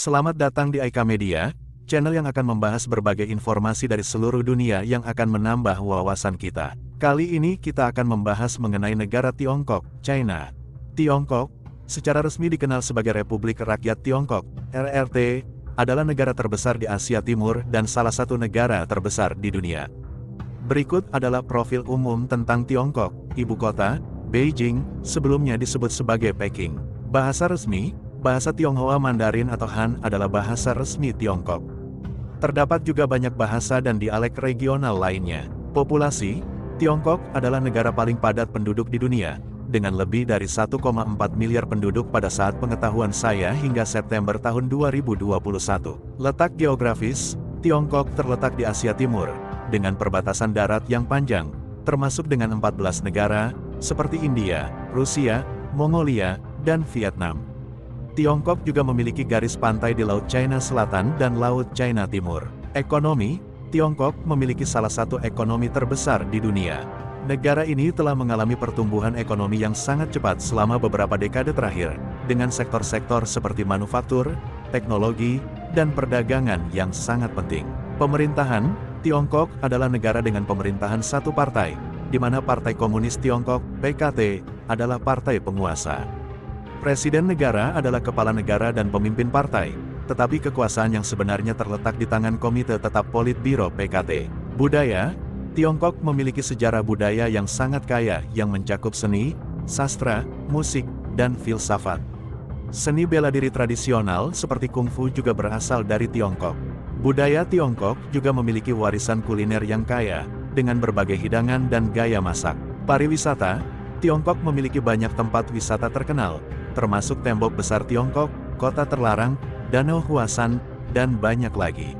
Selamat datang di Aika Media, channel yang akan membahas berbagai informasi dari seluruh dunia yang akan menambah wawasan kita. Kali ini kita akan membahas mengenai negara Tiongkok, China. Tiongkok, secara resmi dikenal sebagai Republik Rakyat Tiongkok, RRT, adalah negara terbesar di Asia Timur dan salah satu negara terbesar di dunia. Berikut adalah profil umum tentang Tiongkok. Ibu kota, Beijing, sebelumnya disebut sebagai Peking. Bahasa resmi, bahasa Tionghoa Mandarin atau Han adalah bahasa resmi Tiongkok. Terdapat juga banyak bahasa dan dialek regional lainnya. Populasi, Tiongkok adalah negara paling padat penduduk di dunia, dengan lebih dari 1,4 miliar penduduk pada saat pengetahuan saya hingga September tahun 2021. Letak geografis, Tiongkok terletak di Asia Timur, dengan perbatasan darat yang panjang, termasuk dengan 14 negara, seperti India, Rusia, Mongolia, dan Vietnam. Tiongkok juga memiliki garis pantai di Laut China Selatan dan Laut China Timur. Ekonomi, Tiongkok memiliki salah satu ekonomi terbesar di dunia. Negara ini telah mengalami pertumbuhan ekonomi yang sangat cepat selama beberapa dekade terakhir, dengan sektor-sektor seperti manufaktur, teknologi, dan perdagangan yang sangat penting. Pemerintahan, Tiongkok adalah negara dengan pemerintahan satu partai, di mana Partai Komunis Tiongkok, PKT, adalah partai penguasa. Presiden negara adalah kepala negara dan pemimpin partai, tetapi kekuasaan yang sebenarnya terletak di tangan Komite Tetap Politbiro PKT. Budaya, Tiongkok memiliki sejarah budaya yang sangat kaya yang mencakup seni, sastra, musik, dan filsafat. Seni bela diri tradisional seperti kungfu juga berasal dari Tiongkok. Budaya Tiongkok juga memiliki warisan kuliner yang kaya, dengan berbagai hidangan dan gaya masak. Pariwisata, Tiongkok memiliki banyak tempat wisata terkenal, termasuk Tembok Besar Tiongkok, Kota Terlarang, Danau Huasan, dan banyak lagi.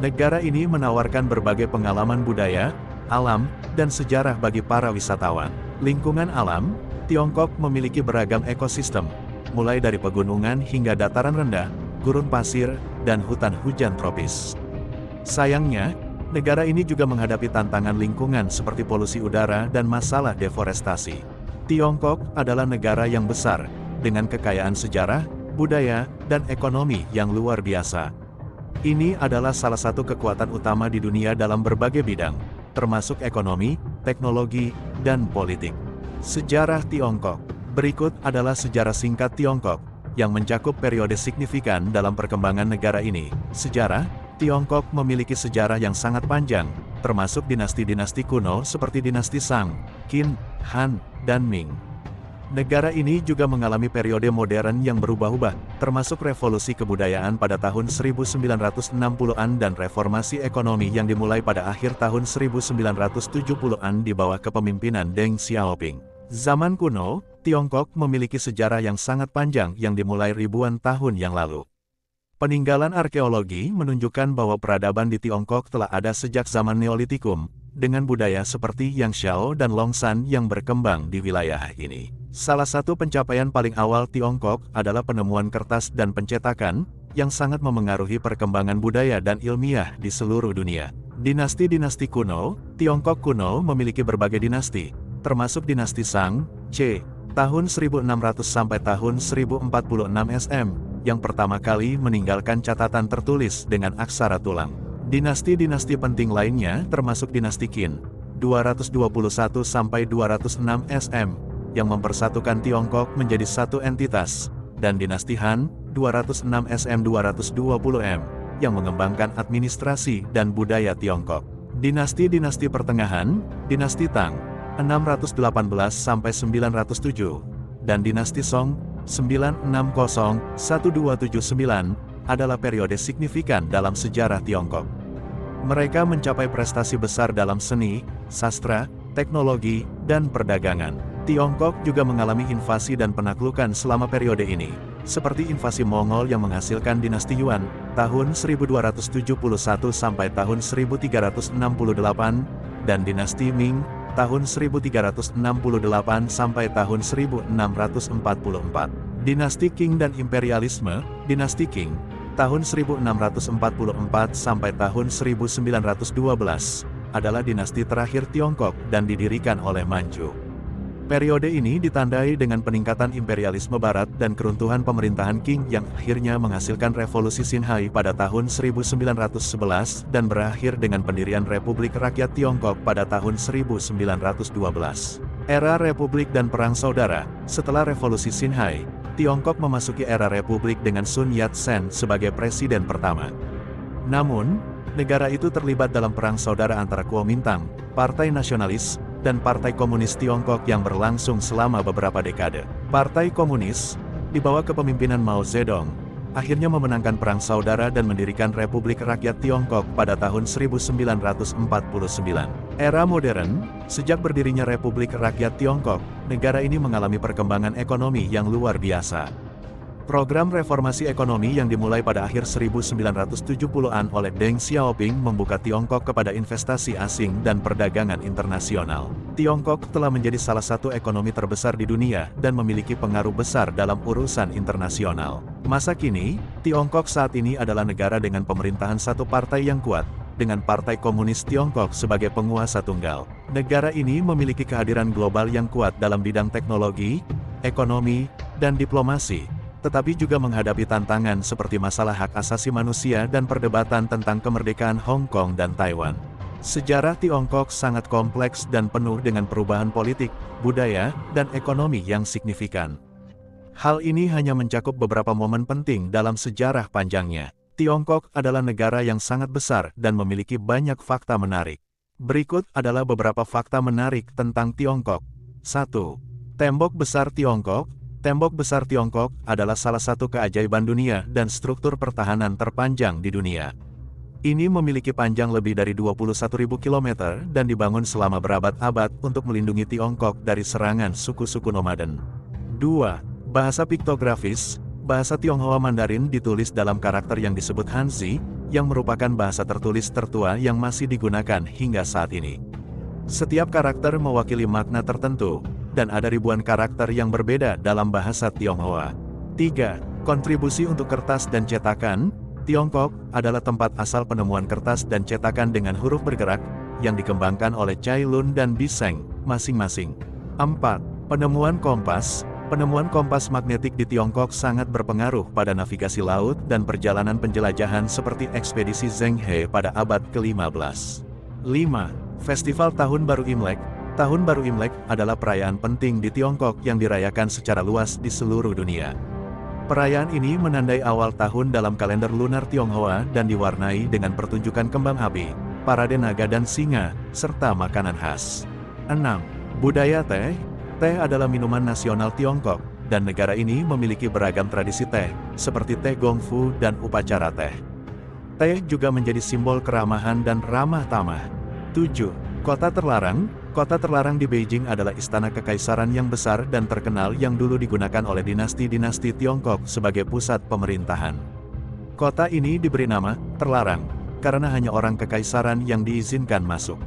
Negara ini menawarkan berbagai pengalaman budaya, alam, dan sejarah bagi para wisatawan. Lingkungan alam, Tiongkok memiliki beragam ekosistem, mulai dari pegunungan hingga dataran rendah, gurun pasir, dan hutan hujan tropis. Sayangnya, negara ini juga menghadapi tantangan lingkungan seperti polusi udara dan masalah deforestasi. Tiongkok adalah negara yang besar, dengan kekayaan sejarah, budaya, dan ekonomi yang luar biasa. Ini adalah salah satu kekuatan utama di dunia dalam berbagai bidang, termasuk ekonomi, teknologi, dan politik. Sejarah Tiongkok. Berikut adalah sejarah singkat Tiongkok, yang mencakup periode signifikan dalam perkembangan negara ini. Sejarah, Tiongkok memiliki sejarah yang sangat panjang, termasuk dinasti-dinasti kuno seperti dinasti Shang, Qin, Han, dan Ming. Negara ini juga mengalami periode modern yang berubah-ubah, termasuk revolusi kebudayaan pada tahun 1960-an dan reformasi ekonomi yang dimulai pada akhir tahun 1970-an di bawah kepemimpinan Deng Xiaoping. Zaman kuno, Tiongkok memiliki sejarah yang sangat panjang yang dimulai ribuan tahun yang lalu. Peninggalan arkeologi menunjukkan bahwa peradaban di Tiongkok telah ada sejak zaman Neolitikum, dengan budaya seperti Yangshao dan Longshan yang berkembang di wilayah ini. Salah satu pencapaian paling awal Tiongkok adalah penemuan kertas dan pencetakan, yang sangat memengaruhi perkembangan budaya dan ilmiah di seluruh dunia. Dinasti-dinasti kuno, Tiongkok kuno memiliki berbagai dinasti, termasuk dinasti Shang, C, tahun 1600 sampai tahun 1046 SM, yang pertama kali meninggalkan catatan tertulis dengan aksara tulang. Dinasti-dinasti penting lainnya termasuk dinasti Qin, 221 sampai 206 SM, yang mempersatukan Tiongkok menjadi satu entitas, dan dinasti Han, 206 SM 220 M, yang mengembangkan administrasi dan budaya Tiongkok. Dinasti-dinasti pertengahan, dinasti Tang, 618 sampai 907, dan dinasti Song, 960-1279, adalah periode signifikan dalam sejarah Tiongkok. Mereka mencapai prestasi besar dalam seni, sastra, teknologi, dan perdagangan. Tiongkok juga mengalami invasi dan penaklukan selama periode ini, seperti invasi Mongol yang menghasilkan dinasti Yuan, tahun 1271 sampai tahun 1368, dan dinasti Ming, tahun 1368 sampai tahun 1644. Dinasti Qing dan imperialisme, dinasti Qing, tahun 1644 sampai tahun 1912, adalah dinasti terakhir Tiongkok dan didirikan oleh Manchu. Periode ini ditandai dengan peningkatan imperialisme Barat dan keruntuhan pemerintahan Qing yang akhirnya menghasilkan revolusi Xinhai pada tahun 1911 dan berakhir dengan pendirian Republik Rakyat Tiongkok pada tahun 1912. Era Republik dan Perang Saudara. Setelah revolusi Xinhai, Tiongkok memasuki era Republik dengan Sun Yat-sen sebagai presiden pertama. Namun, negara itu terlibat dalam Perang Saudara antara Kuomintang, Partai Nasionalis, dan Partai Komunis Tiongkok yang berlangsung selama beberapa dekade. Partai Komunis, di bawah kepemimpinan Mao Zedong, akhirnya memenangkan Perang Saudara dan mendirikan Republik Rakyat Tiongkok pada tahun 1949. Era modern, sejak berdirinya Republik Rakyat Tiongkok, negara ini mengalami perkembangan ekonomi yang luar biasa. Program reformasi ekonomi yang dimulai pada akhir 1970-an oleh Deng Xiaoping membuka Tiongkok kepada investasi asing dan perdagangan internasional. Tiongkok telah menjadi salah satu ekonomi terbesar di dunia dan memiliki pengaruh besar dalam urusan internasional. Masa kini, Tiongkok saat ini adalah negara dengan pemerintahan satu partai yang kuat, dengan Partai Komunis Tiongkok sebagai penguasa tunggal. Negara ini memiliki kehadiran global yang kuat dalam bidang teknologi, ekonomi, dan diplomasi, tetapi juga menghadapi tantangan seperti masalah hak asasi manusia dan perdebatan tentang kemerdekaan Hong Kong dan Taiwan. Sejarah Tiongkok sangat kompleks dan penuh dengan perubahan politik, budaya, dan ekonomi yang signifikan. Hal ini hanya mencakup beberapa momen penting dalam sejarah panjangnya. Tiongkok adalah negara yang sangat besar dan memiliki banyak fakta menarik. Berikut adalah beberapa fakta menarik tentang Tiongkok. 1. Tembok Besar Tiongkok. Tembok Besar Tiongkok adalah salah satu keajaiban dunia dan struktur pertahanan terpanjang di dunia. Ini memiliki panjang lebih dari 21.000 km dan dibangun selama berabad-abad untuk melindungi Tiongkok dari serangan suku-suku nomaden. 2. Bahasa piktografis. Bahasa Tionghoa Mandarin ditulis dalam karakter yang disebut Hanzi, yang merupakan bahasa tertulis tertua yang masih digunakan hingga saat ini. Setiap karakter mewakili makna tertentu, dan ada ribuan karakter yang berbeda dalam bahasa Tionghoa. 3. Kontribusi untuk kertas dan cetakan. Tiongkok adalah tempat asal penemuan kertas dan cetakan dengan huruf bergerak, yang dikembangkan oleh Cai Lun dan Biseng, masing-masing. 4. Penemuan kompas. Penemuan kompas magnetik di Tiongkok sangat berpengaruh pada navigasi laut dan perjalanan penjelajahan seperti ekspedisi Zheng He pada abad ke-15. 5. Festival Tahun Baru Imlek. Tahun Baru Imlek adalah perayaan penting di Tiongkok yang dirayakan secara luas di seluruh dunia. Perayaan ini menandai awal tahun dalam kalender lunar Tionghoa dan diwarnai dengan pertunjukan kembang api, parade naga dan singa, serta makanan khas. 6. Budaya teh. Teh adalah minuman nasional Tiongkok, dan negara ini memiliki beragam tradisi teh, seperti teh gongfu dan upacara teh. Teh juga menjadi simbol keramahan dan ramah tamah. 7. Kota terlarang. Kota terlarang di Beijing adalah istana kekaisaran yang besar dan terkenal yang dulu digunakan oleh dinasti-dinasti Tiongkok sebagai pusat pemerintahan. Kota ini diberi nama terlarang karena hanya orang kekaisaran yang diizinkan masuk.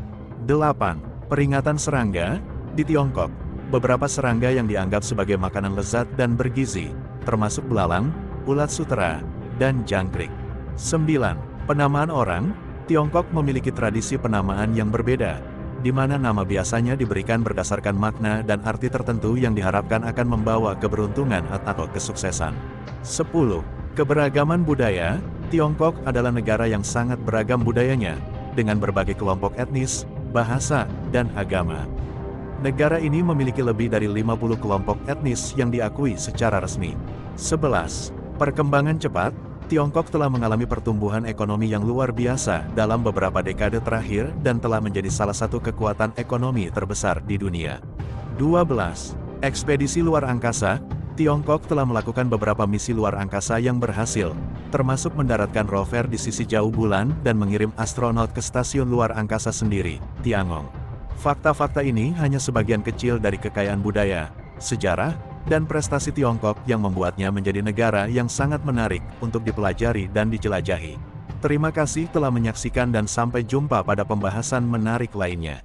8. Peringatan serangga. Di Tiongkok, beberapa serangga yang dianggap sebagai makanan lezat dan bergizi, termasuk belalang, ulat sutera, dan jangkrik. 9. Penamaan orang. Tiongkok memiliki tradisi penamaan yang berbeda, di mana nama biasanya diberikan berdasarkan makna dan arti tertentu yang diharapkan akan membawa keberuntungan atau kesuksesan. 10. Keberagaman budaya. Tiongkok adalah negara yang sangat beragam budayanya, dengan berbagai kelompok etnis, bahasa, dan agama. Negara ini memiliki lebih dari 50 kelompok etnis yang diakui secara resmi. 11. Perkembangan cepat. Tiongkok telah mengalami pertumbuhan ekonomi yang luar biasa dalam beberapa dekade terakhir dan telah menjadi salah satu kekuatan ekonomi terbesar di dunia. 12. Ekspedisi luar angkasa. Tiongkok telah melakukan beberapa misi luar angkasa yang berhasil, termasuk mendaratkan rover di sisi jauh bulan dan mengirim astronot ke stasiun luar angkasa sendiri, Tiangong. Fakta-fakta ini hanya sebagian kecil dari kekayaan budaya, sejarah, dan prestasi Tiongkok yang membuatnya menjadi negara yang sangat menarik untuk dipelajari dan dijelajahi. Terima kasih telah menyaksikan dan sampai jumpa pada pembahasan menarik lainnya.